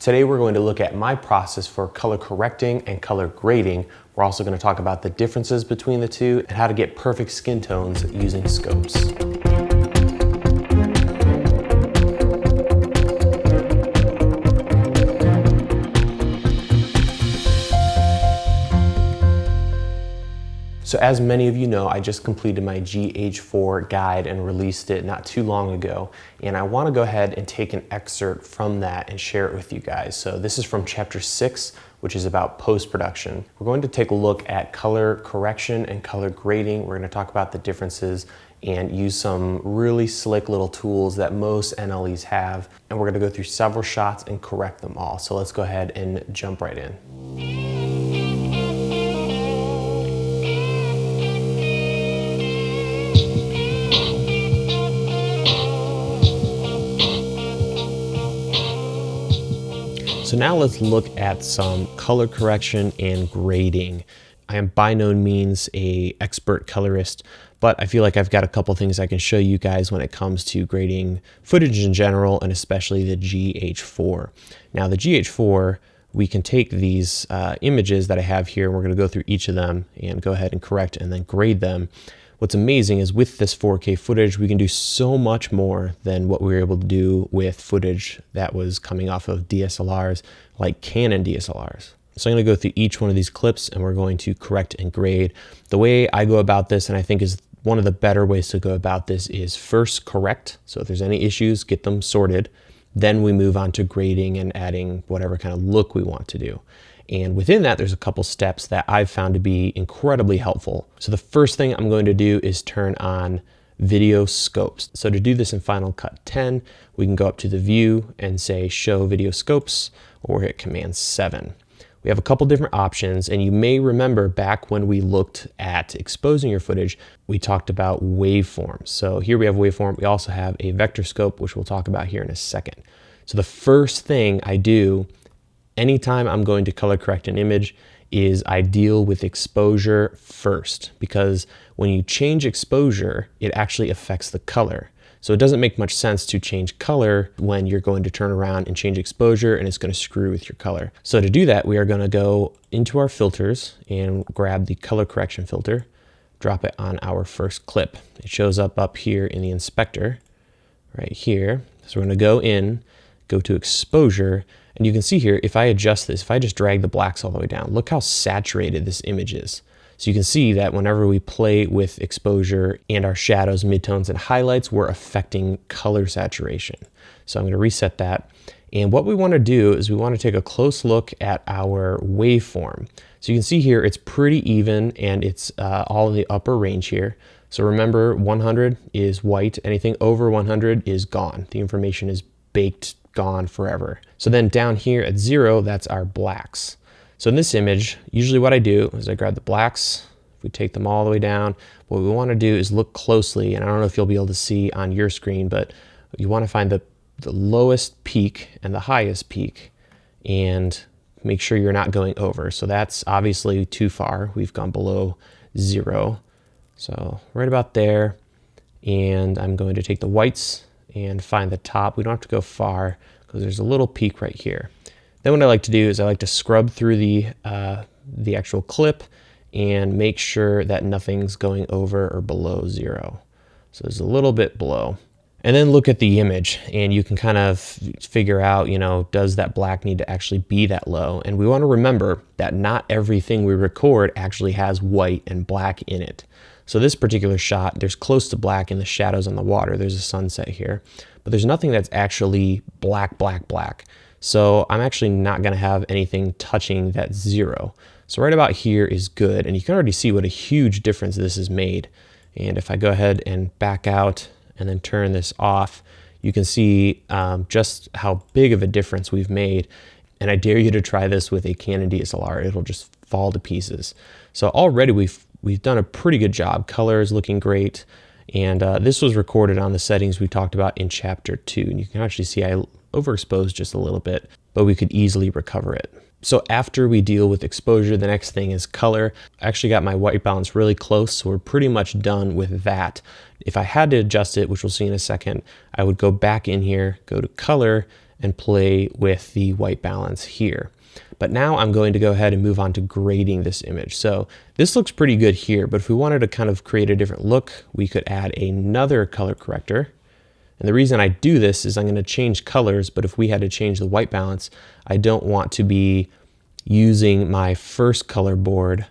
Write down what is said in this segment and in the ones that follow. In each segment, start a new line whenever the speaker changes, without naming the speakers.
Today we're going to look at my process for color correcting and color grading. We're also going to talk about the differences between the two and how to get perfect skin tones using scopes. So as many of you know, I just completed my GH4 guide and released it not too long ago. And I want to go ahead and take an excerpt from that and share it with you guys. So this is from chapter 6, which is about post-production. We're going to take a look at color correction and color grading. We're going to talk about the differences and use some really slick little tools that most NLEs have. And we're going to go through several shots and correct them all. So let's go ahead and jump right in. So now let's look at some color correction and grading. I am by no means an expert colorist, but I feel like I've got a couple things I can show you guys when it comes to grading footage in general, and especially the GH4. Now the GH4, we can take these images that I have here, and we're going to go through each of them and go ahead and correct and then grade them. What's amazing is with this 4K footage, we can do so much more than what we were able to do with footage that was coming off of DSLRs, like Canon DSLRs. So I'm going to go through each one of these clips and we're going to correct and grade. The way I go about this, and I think is one of the better ways to go about this, is first correct. So if there's any issues, get them sorted. Then we move on to grading and adding whatever kind of look we want to do. And within that, there's a couple steps that I've found to be incredibly helpful. So the first thing I'm going to do is turn on video scopes. So to do this in Final Cut 10, we can go up to the view and say show video scopes, or hit Command 7. We have a couple different options, and you may remember back when we looked at exposing your footage, we talked about waveforms. So here we have waveform. We also have a vector scope, which we'll talk about here in a second. So the first thing I do anytime I'm going to color correct an image is I deal with exposure first, because when you change exposure, it actually affects the color. So it doesn't make much sense to change color when you're going to turn around and change exposure and it's going to screw with your color. So to do that, we are going to go into our filters and grab the color correction filter, drop it on our first clip. It shows up here in the inspector right here. So we're going to go in, go to exposure, and you can see here, if I adjust this, if I just drag the blacks all the way down, look how saturated this image is. So you can see that whenever we play with exposure and our shadows, midtones, and highlights, we're affecting color saturation. So I'm going to reset that. And what we want to do is we want to take a close look at our waveform. So you can see here, it's pretty even, and it's all in the upper range here. So remember, 100 is white. Anything over 100 is gone. The information is baked, gone forever. So then down here at 0, that's our blacks. So in this image, usually what I do is I grab the blacks, we take them all the way down. What we want to do is look closely, and I don't know if you'll be able to see on your screen, but you want to find the lowest peak and the highest peak and make sure you're not going over. So that's obviously too far. We've gone below 0. So right about there. And I'm going to take the whites and find the top. We don't have to go far because there's a little peak right here. Then what I like to do is I like to scrub through the actual clip and make sure that nothing's going over or below 0. So there's a little bit below. And then look at the image and you can kind of figure out, does that black need to actually be that low? And we want to remember that not everything we record actually has white and black in it. So this particular shot, there's close to black in the shadows on the water. There's a sunset here, but there's nothing that's actually black, black, black. So I'm actually not going to have anything touching that 0. So right about here is good. And you can already see what a huge difference this has made. And if I go ahead and back out and then turn this off, you can see just how big of a difference we've made. And I dare you to try this with a Canon DSLR. It'll just fall to pieces. So already we've done a pretty good job. Color is looking great. And this was recorded on the settings we talked about in chapter 2. And you can actually see I overexposed just a little bit, but we could easily recover it. So after we deal with exposure, the next thing is color. I actually got my white balance really close, so we're pretty much done with that. If I had to adjust it, which we'll see in a second, I would go back in here, go to color, and play with the white balance here. But now I'm going to go ahead and move on to grading this image. So this looks pretty good here, but if we wanted to kind of create a different look, we could add another color corrector. And the reason I do this is I'm going to change colors, but if we had to change the white balance, I don't want to be using my first color board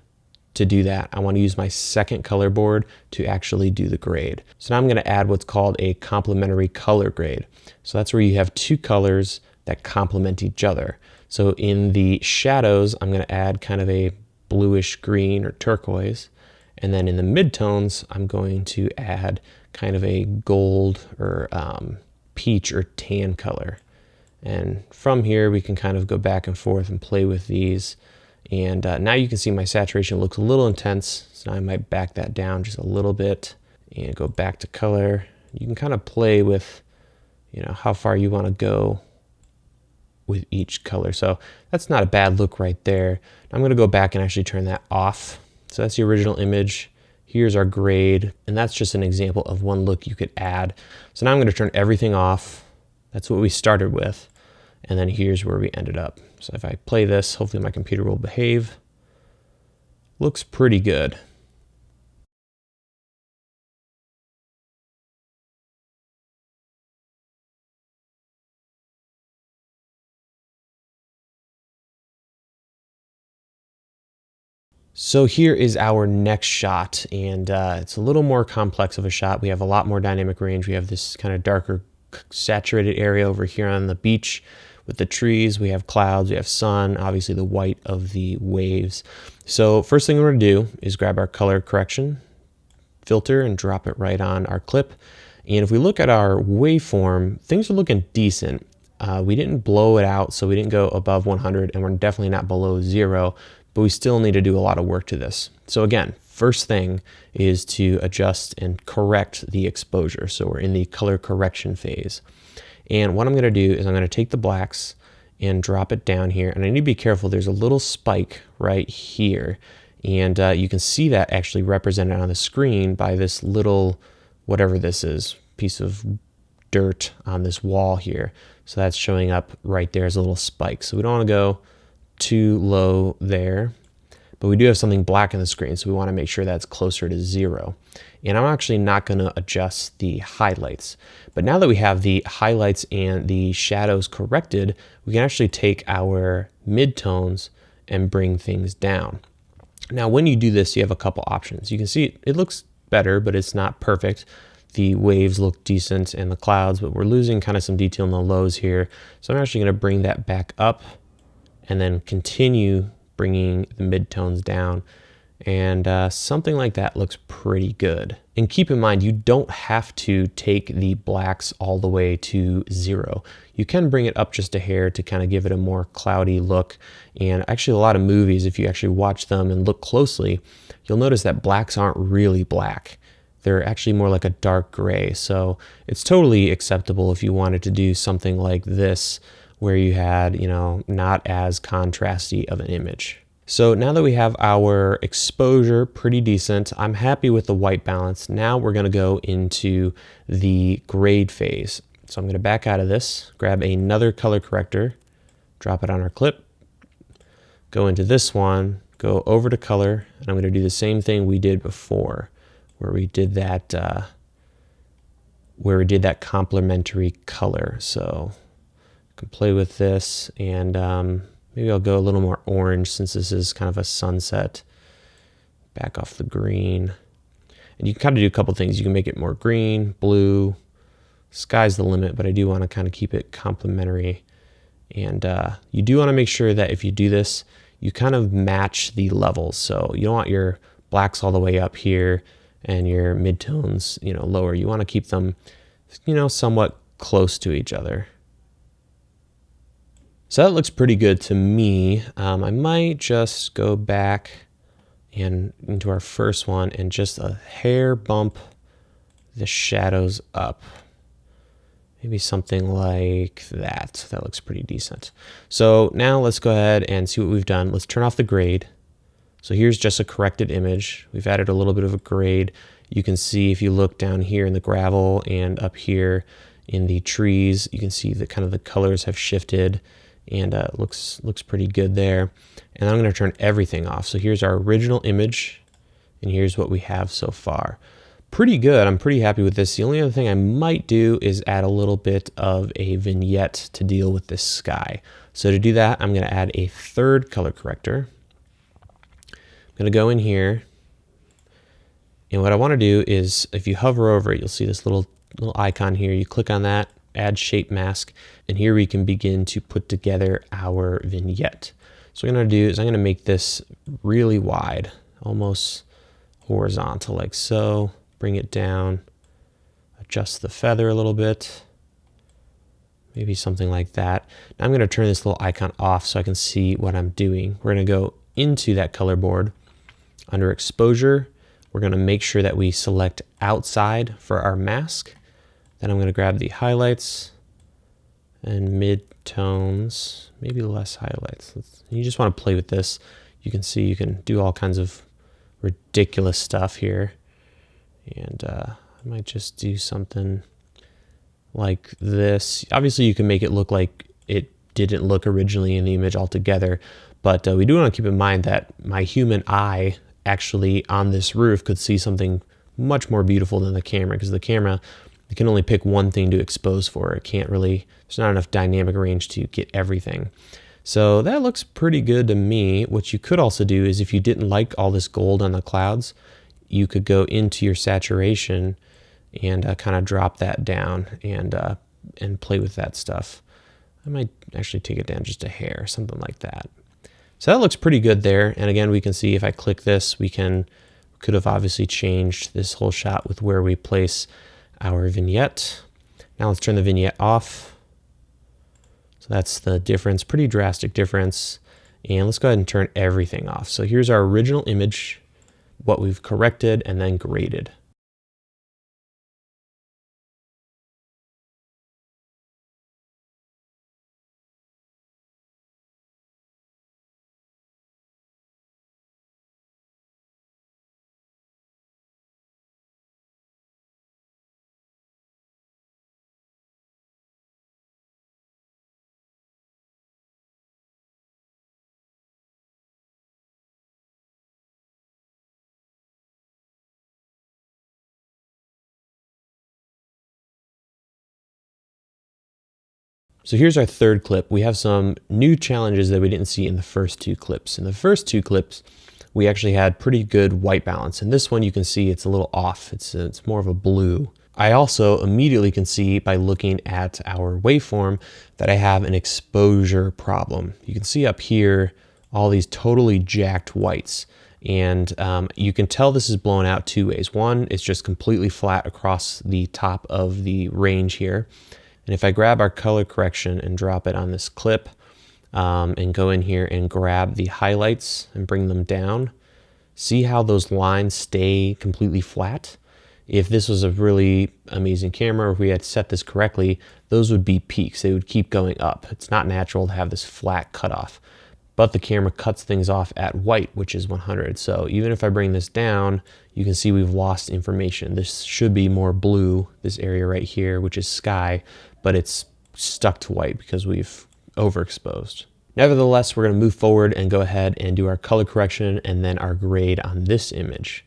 to do that. I want to use my second color board to actually do the grade. So now I'm going to add what's called a complementary color grade. So that's where you have two colors that complement each other. So in the shadows, I'm going to add kind of a bluish green or turquoise. And then in the midtones, I'm going to add kind of a gold or peach or tan color. And from here, we can kind of go back and forth and play with these. And now you can see my saturation looks a little intense. So now I might back that down just a little bit and go back to color. You can kind of play with, you know, how far you want to go with each color. So that's not a bad look right there. I'm going to go back and actually turn that off. So that's the original image. Here's our grade. And that's just an example of one look you could add. So now I'm going to turn everything off. That's what we started with. And then here's where we ended up. So if I play this, hopefully my computer will behave. Looks pretty good. So here is our next shot, and it's a little more complex of a shot. We have a lot more dynamic range. We have this kind of darker saturated area over here on the beach with the trees. We have clouds, we have sun, obviously the white of the waves. So first thing we're going to do is grab our color correction filter and drop it right on our clip. And if we look at our waveform, things are looking decent. We didn't blow it out, so we didn't go above 100, and we're definitely not below 0, but we still need to do a lot of work to this. So again, first thing is to adjust and correct the exposure. So we're in the color correction phase. And what I'm going to do is I'm going to take the blacks and drop it down here. And I need to be careful. There's a little spike right here. And you can see that actually represented on the screen by this little, whatever this is, piece of dirt on this wall here. So that's showing up right there as a little spike. So we don't want to go too low there, but we do have something black on the screen, so we want to make sure that's closer to 0. And I'm actually not going to adjust the highlights. But now that we have the highlights and the shadows corrected, we can actually take our midtones and bring things down. Now, when you do this, you have a couple options. You can see it looks better, but it's not perfect. The waves look decent and the clouds, but we're losing kind of some detail in the lows here. So I'm actually going to bring that back up and then continue bringing the midtones down. And something like that looks pretty good. And keep in mind, you don't have to take the blacks all the way to 0. You can bring it up just a hair to kind of give it a more cloudy look. And actually a lot of movies, if you actually watch them and look closely, you'll notice that blacks aren't really black. They're actually more like a dark gray. So it's totally acceptable if you wanted to do something like this, where you had, you know, not as contrasty of an image. So now that we have our exposure pretty decent, I'm happy with the white balance. Now we're going to go into the grade phase. So I'm going to back out of this, grab another color corrector, drop it on our clip, go into this one, go over to color, and I'm going to do the same thing we did before, where we did that complementary color. So can play with this, and maybe I'll go a little more orange since this is kind of a sunset. Back off the green. And you can kind of do a couple things. You can make it more green, blue, sky's the limit, but I do want to kind of keep it complementary. And you do want to make sure that if you do this, you kind of match the levels. So you don't want your blacks all the way up here and your midtones, you know, lower. You want to keep them, you know, somewhat close to each other. So that looks pretty good to me. I might just go back and into our first one and just a hair bump the shadows up. Maybe something like that. That looks pretty decent. So now let's go ahead and see what we've done. Let's turn off the grade. So here's just a corrected image. We've added a little bit of a grade. You can see if you look down here in the gravel and up here, in the trees. You can see the kind of the colors have shifted, and looks pretty good there. And I'm going to turn everything off. So here's our original image, and here's what we have so far. Pretty good. I'm pretty happy with this. The only other thing I might do is add a little bit of a vignette to deal with this sky. So to do that, I'm going to add a third color corrector. I'm going to go in here, and what I want to do is, if you hover over it, you'll see this little icon here. You click on that, add shape mask, and here we can begin to put together our vignette. So what I'm going to do is I'm going to make this really wide, almost horizontal, like so. Bring it down, adjust the feather a little bit, maybe something like that. Now I'm going to turn this little icon off so I can see what I'm doing. We're going to go into that color board. Under exposure, we're going to make sure that we select outside for our mask. Then I'm going to grab the highlights and mid-tones, maybe less highlights. You just want to play with this. You can see you can do all kinds of ridiculous stuff here. And I might just do something like this. Obviously, you can make it look like it didn't look originally in the image altogether, but we do want to keep in mind that my human eye actually on this roof could see something much more beautiful than the camera, because the camera, it can only pick one thing to expose for. It can't really, there's not enough dynamic range to get everything. So that looks pretty good to me. What you could also do is, if you didn't like all this gold on the clouds, you could go into your saturation and kind of drop that down and play with that stuff. I might actually take it down just a hair, something like that. So that looks pretty good there. And again, we can see if I click this, could have obviously changed this whole shot with where we place our vignette. Now let's turn the vignette off. So that's the difference, pretty drastic difference. And let's go ahead and turn everything off. So here's our original image, what we've corrected and then graded. So here's our third clip. We have some new challenges that we didn't see in the first two clips. In the first two clips, we actually had pretty good white balance. And this one, you can see it's a little off. It's more of a blue. I also immediately can see by looking at our waveform that I have an exposure problem. You can see up here all these totally jacked whites. And you can tell this is blown out two ways. One, it's just completely flat across the top of the range here. And if I grab our color correction and drop it on this clip and go in here and grab the highlights and bring them down, see how those lines stay completely flat? If this was a really amazing camera, or if we had set this correctly, those would be peaks. They would keep going up. It's not natural to have this flat cutoff. But the camera cuts things off at white, which is 100. So even if I bring this down, you can see we've lost information. This should be more blue, this area right here, which is sky, but it's stuck to white because we've overexposed. Nevertheless, we're going to move forward and go ahead and do our color correction and then our grade on this image.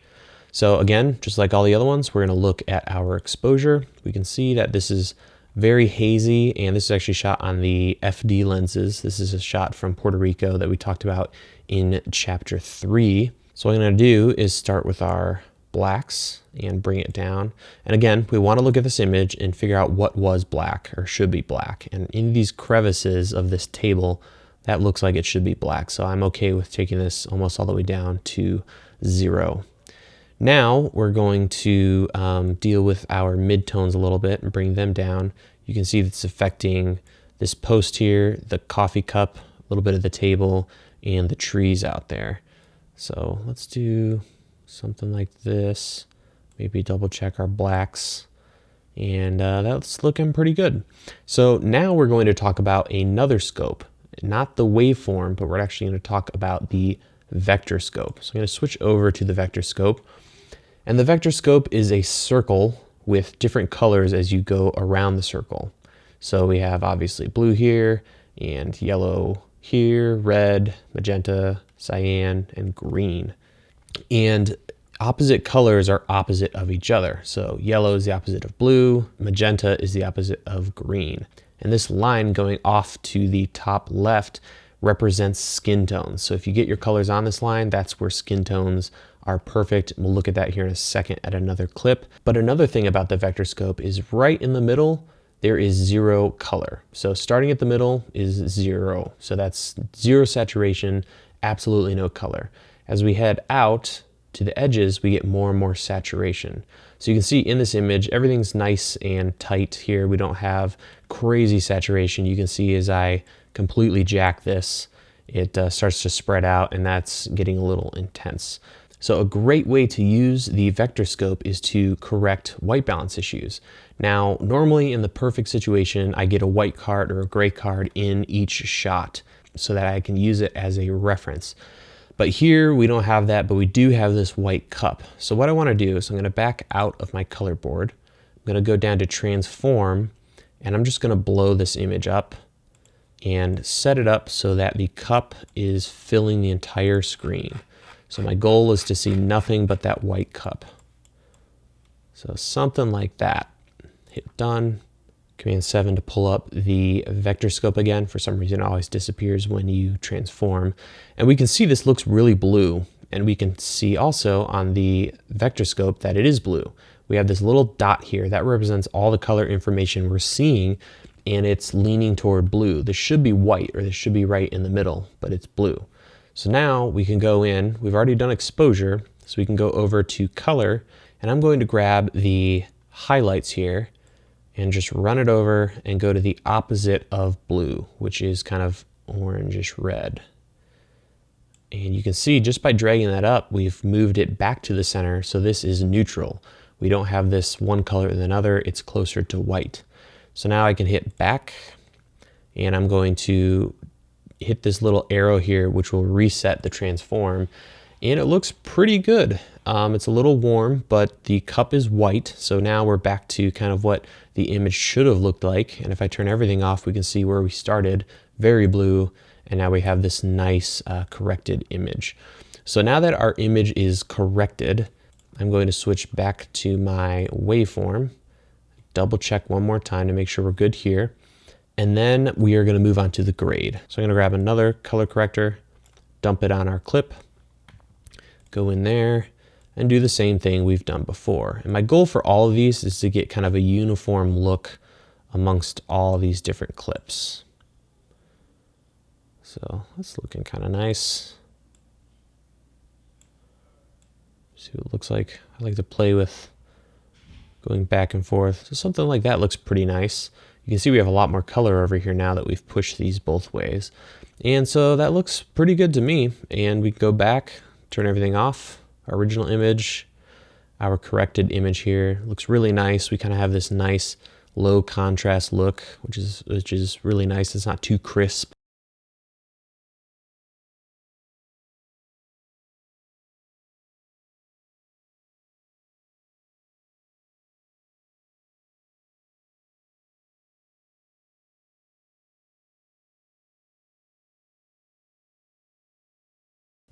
So again, just like all the other ones, we're going to look at our exposure. We can see that this is very hazy, and this is actually shot on the FD lenses. This is a shot from Puerto Rico that we talked about in chapter 3. So what I'm going to do is start with our blacks and bring it down. And again, we want to look at this image and figure out what was black or should be black. And in these crevices of this table, that looks like it should be black. So I'm okay with taking this almost all the way down to 0. Now we're going to deal with our midtones a little bit and bring them down. You can see it's affecting this post here, the coffee cup, a little bit of the table, and the trees out there. So let's do something like this. Maybe double check our blacks. And that's looking pretty good. So now we're going to talk about another scope, not the waveform, but we're actually going to talk about the vector scope. So I'm going to switch over to the vector scope. And the vector scope is a circle with different colors as you go around the circle. So we have obviously blue here and yellow here, red, magenta, cyan, and green. And opposite colors are opposite of each other. So yellow is the opposite of blue, magenta is the opposite of green. And this line going off to the top left represents skin tones. So if you get your colors on this line, that's where skin tones are perfect. We'll look at that here in a second at another clip. But another thing about the vector scope is right in the middle, there is 0 color. So starting at the middle is 0. So that's 0 saturation, absolutely no color. As we head out to the edges, we get more and more saturation. So you can see in this image, everything's nice and tight here. We don't have crazy saturation. You can see as I completely jack this, it starts to spread out, and that's getting a little intense. So a great way to use the vector scope is to correct white balance issues. Now, normally in the perfect situation, I get a white card or a gray card in each shot so that I can use it as a reference. But here we don't have that, but we do have this white cup. So what I want to do is I'm going to back out of my color board. I'm going to go down to transform, and I'm just going to blow this image up and set it up so that the cup is filling the entire screen. So my goal is to see nothing but that white cup. So something like that. Hit done. Command 7 to pull up the vector scope again. For some reason it always disappears when you transform. And we can see this looks really blue. And we can see also on the vector scope that it is blue. We have this little dot here that represents all the color information we're seeing, and it's leaning toward blue. This should be white, or this should be right in the middle, but it's blue. So now we can go in, we've already done exposure, so we can go over to color, and I'm going to grab the highlights here and just run it over and go to the opposite of blue, which is kind of orangish red. And you can see just by dragging that up, we've moved it back to the center, so this is neutral. We don't have this one color than another, it's closer to white. So now I can hit back, and I'm going to hit this little arrow here, which will reset the transform, and it looks pretty good. It's a little warm, but the cup is white, so now we're back to kind of what the image should have looked like. And if I turn everything off, we can see where we started, very blue, and now we have this nice corrected image. So now that our image is corrected, I'm going to switch back to my waveform, double check one more time to make sure we're good here. And then we are going to move on to the grade. So I'm going to grab another color corrector, dump it on our clip, go in there, and do the same thing we've done before. And my goal for all of these is to get kind of a uniform look amongst all these different clips. So that's looking kind of nice. See what it looks like. I like to play with going back and forth. So something like that looks pretty nice. You can see we have a lot more color over here now that we've pushed these both ways. And so that looks pretty good to me. And we go back, turn everything off, our original image, our corrected image here. Looks really nice. We kind of have this nice low contrast look, which is really nice. It's not too crisp.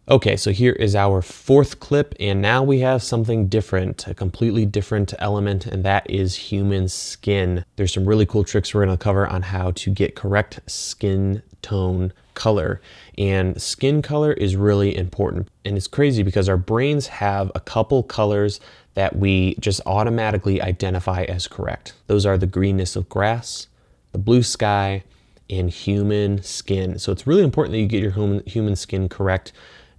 Okay, so here is our fourth clip, and now we have something different, a completely different element, and that is human skin. There's some really cool tricks we're gonna cover on how to get correct skin tone color. And skin color is really important. And it's crazy because our brains have a couple colors that we just automatically identify as correct. Those are the greenness of grass, the blue sky, and human skin. So it's really important that you get your human skin correct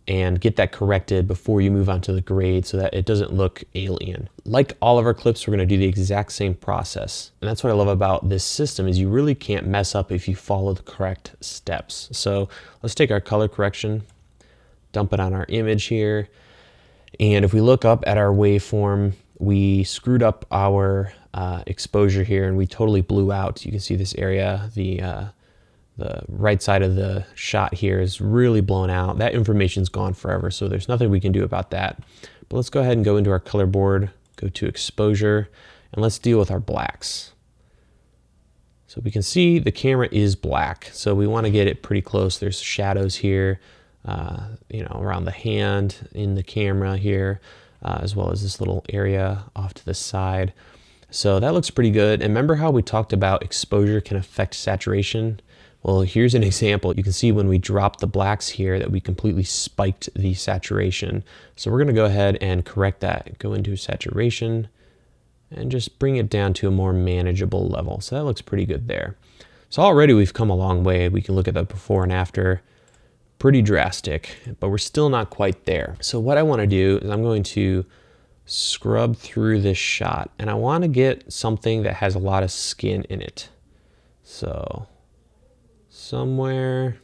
and get that corrected before you move on to the grade so that it doesn't look alien. Like all of our clips, we're gonna do the exact same process. And that's what I love about this system is you really can't mess up if you follow the correct steps. So let's take our color correction, dump it on our image here. And if we look up at our waveform, we screwed up our exposure here and we totally blew out. You can see this area, the right side of the shot here is really blown out. That information's gone forever, so there's nothing we can do about that. But let's go ahead and go into our color board, go to exposure, And let's deal with our blacks. So we can see the camera is black, so we want to get it pretty close. There's shadows here, you know, around the hand in the camera here, as well as this little area off to the side. So that looks pretty good. And remember how we talked about exposure can affect saturation? Well, here's an example. You can see when we dropped the blacks here that we completely spiked the saturation. So we're gonna go ahead and correct that. Go into saturation and just bring it down to a more manageable level. So that looks pretty good there. So already we've come a long way. We can look at the before and after. Pretty drastic, but we're still not quite there. So what I wanna do is I'm going to scrub through this shot, and I wanna get something that has a lot of skin in it. So somewhere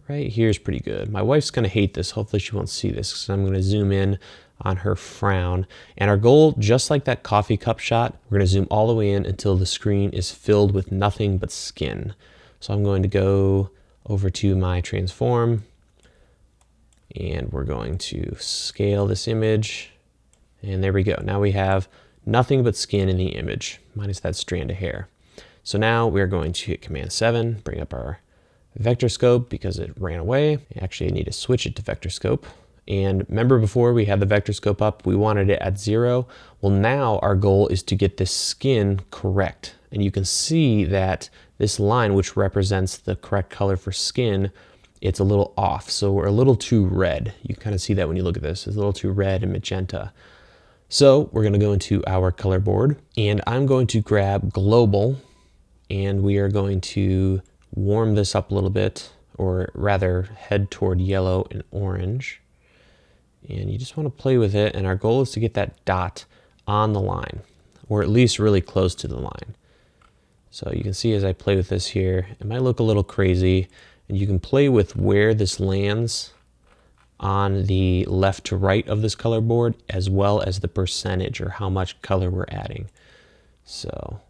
right here is pretty good. My wife's gonna hate this. Hopefully she won't see this, because I'm gonna zoom in on her frown. And our goal, just like that coffee cup shot, we're gonna zoom all the way in until the screen is filled with nothing but skin. So I'm going to go over to my transform, and we're going to scale this image. And there we go. Now we have nothing but skin in the image, minus that strand of hair. So now we're going to hit Command 7, bring up our vector scope because it ran away. Actually, I need to switch it to vector scope. And remember before we had the vector scope up, we wanted it at 0. Well, now our goal is to get this skin correct. And you can see that this line, which represents the correct color for skin, it's a little off. So we're a little too red. You kind of see that when you look at this. It's a little too red and magenta. So we're going to go into our color board, and I'm going to grab global, and we are going to warm this up a little bit, or rather head toward yellow and orange. And you just want to play with it, and our goal is to get that dot on the line, or at least really close to the line. So you can see as I play with this here, it might look a little crazy, and you can play with where this lands on the left to right of this color board, as well as the percentage or how much color we're adding. So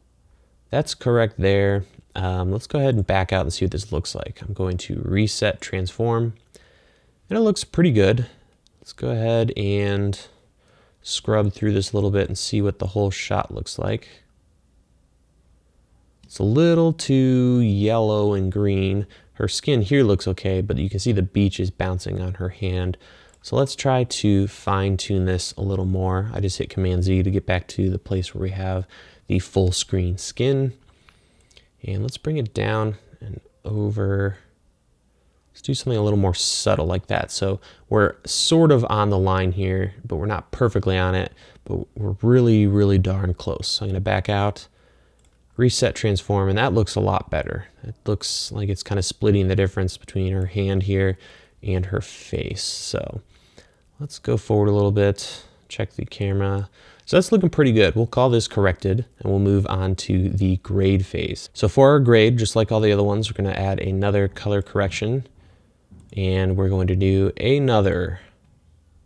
that's correct there. Let's go ahead and back out and see what this looks like. I'm going to reset transform, and it looks pretty good. Let's go ahead and scrub through this a little bit and see what the whole shot looks like. It's a little too yellow and green. Her skin here looks okay, but you can see the beach is bouncing on her hand. So let's try to fine tune this a little more. I just hit Command Z to get back to the place where we have the full screen skin. And let's bring it down and over. Let's do something a little more subtle like that. So we're sort of on the line here, but we're not perfectly on it, but we're really, really darn close. So I'm gonna back out, reset transform, and that looks a lot better. It looks like it's kind of splitting the difference between her hand here and her face. So let's go forward a little bit, check the camera. So that's looking pretty good. We'll call this corrected, and we'll move on to the grade phase. So for our grade, just like all the other ones, we're gonna add another color correction, and we're going to do another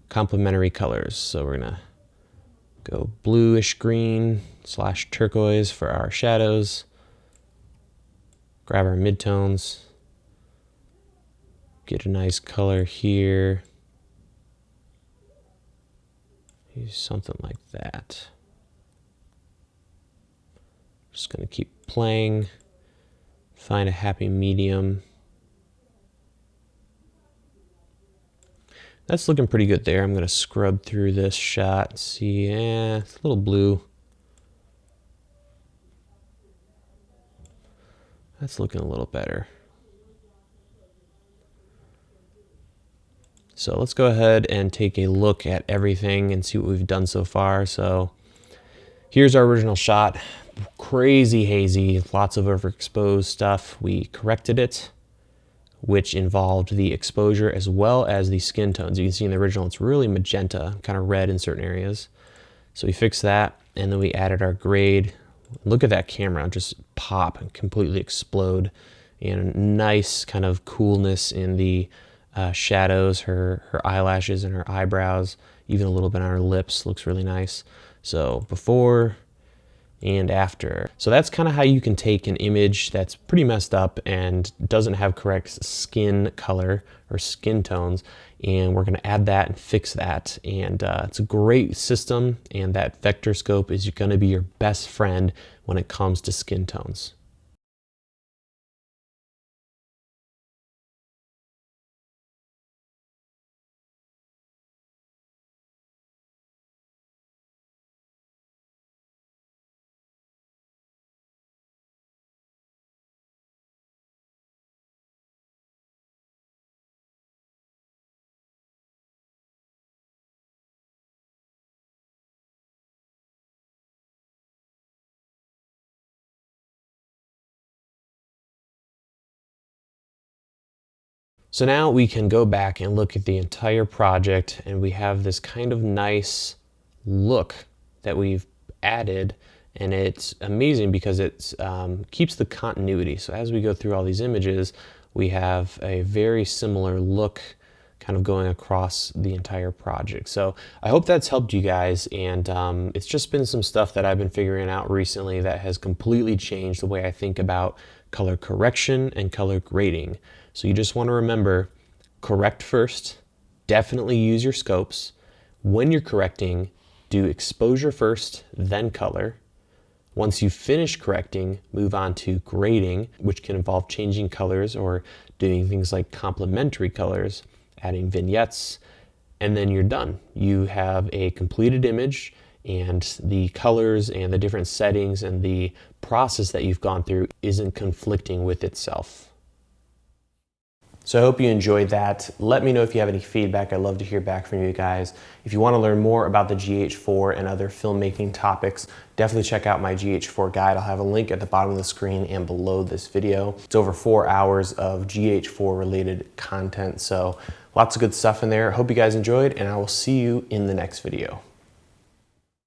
complementary colors. So we're gonna go bluish green / turquoise for our shadows. Grab our midtones. Get a nice color here. Use something like that. Just gonna keep playing. Find a happy medium. That's looking pretty good there. I'm gonna scrub through this shot and see, it's a little blue. That's looking a little better. So let's go ahead and take a look at everything and see what we've done so far. So here's our original shot. Crazy hazy, lots of overexposed stuff. We corrected it, which involved the exposure as well as the skin tones. You can see in the original, it's really magenta, kind of red in certain areas. So we fixed that, and then we added our grade. Look at that camera just pop and completely explode, and a nice kind of coolness in the shadows, her eyelashes and her eyebrows, even a little bit on her lips looks really nice. So before and after. So that's kind of how you can take an image that's pretty messed up and doesn't have correct skin color or skin tones, and we're going to add that and fix that. And it's a great system, and that vector scope is going to be your best friend when it comes to skin tones. So now we can go back and look at the entire project, and we have this kind of nice look that we've added, and it's amazing because it keeps the continuity. So as we go through all these images, we have a very similar look kind of going across the entire project. So I hope that's helped you guys, and it's just been some stuff that I've been figuring out recently that has completely changed the way I think about color correction and color grading. So you just want to remember, correct first, definitely use your scopes. When you're correcting, do exposure first, then color. Once you finish correcting, move on to grading, which can involve changing colors or doing things like complementary colors, adding vignettes, and then you're done. You have a completed image, and the colors and the different settings and the process that you've gone through isn't conflicting with itself. So I hope you enjoyed that. Let me know if you have any feedback. I'd love to hear back from you guys. If you want to learn more about the GH4 and other filmmaking topics, definitely check out my GH4 guide. I'll have a link at the bottom of the screen and below this video. It's over 4 hours of GH4 related content. So lots of good stuff in there. Hope you guys enjoyed, and I will see you in the next video.